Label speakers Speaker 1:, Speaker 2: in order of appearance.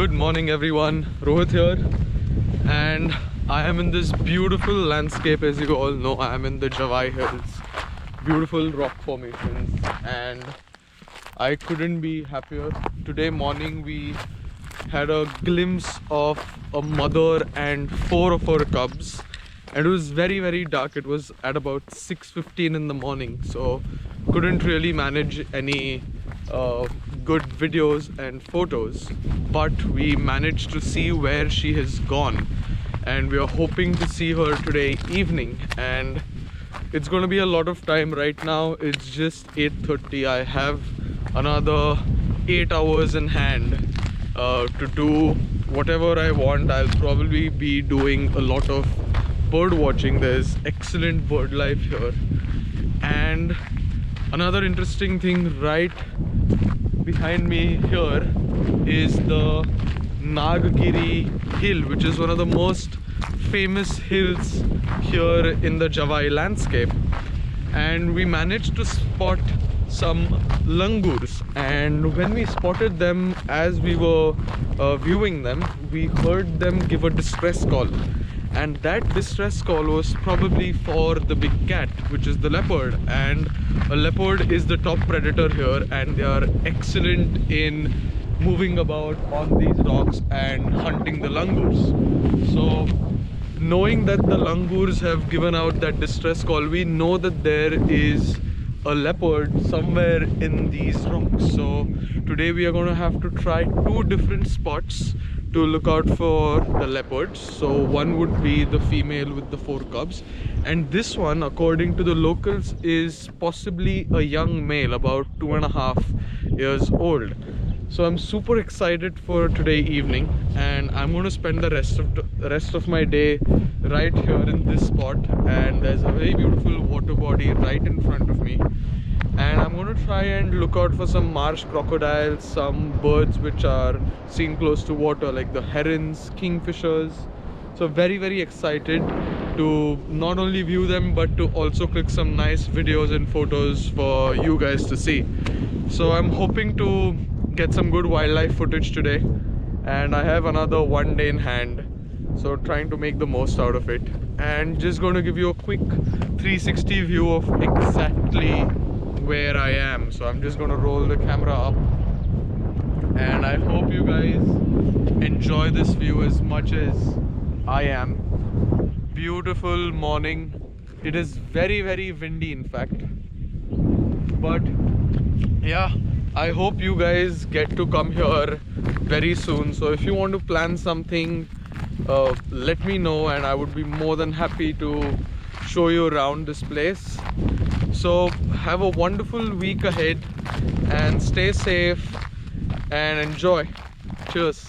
Speaker 1: Good morning everyone, Rohit here, and I am in this beautiful landscape. As you all know, I am in the Javai Hills, beautiful rock formations, and I couldn't be happier. Today morning we had a glimpse of a mother and 4 of her cubs, and it was very dark. It was at about 6:15 in the morning, so couldn't really manage any good videos and photos, but we managed to see where she has gone, and we are hoping to see her today evening. And it's going to be a lot of time. Right now it's just 8:30. I have another 8 hours in hand to do whatever I want. I'll probably be doing a lot of bird watching. There's excellent bird life here, and another interesting thing right behind me here is the Nagagiri hill, which is one of the most famous hills here in the Javai landscape. And we managed to spot some langurs, and when we spotted them, as we were viewing them, we heard them give a distress call, and that distress call was probably for the big cat, which is the leopard. And a leopard is the top predator here, and they are excellent in moving about on these rocks and hunting the langurs. So knowing that the langurs have given out that distress call, we know that there is a leopard somewhere in these rocks. So today we are going to have to try 2 different spots to look out for the leopards. So one would be the female with the 4 cubs, and this one, according to the locals, is possibly a young male, about 2.5 years old. So I'm super excited for today evening, and I'm going to spend the rest of my day right here in this spot. And there's a very beautiful water body right in front of me, and I'm going to try and look out for some marsh crocodiles, some birds which are seen close to water, like the herons, kingfishers. So very excited to not only view them, but to also click some nice videos and photos for you guys to see. So I'm hoping to get some good wildlife footage today, and I have another 1 day in hand, so trying to make the most out of it. And just going to give you a quick 360 view of exactly where I am. So I'm just going to roll the camera up, and I hope you guys enjoy this view as much as I am. Beautiful morning. It is very windy, in fact, but yeah, I hope you guys get to come here very soon. So if you want to plan something, let me know, and I would be more than happy to show you around this place. So have a wonderful week ahead, and stay safe and enjoy. Cheers.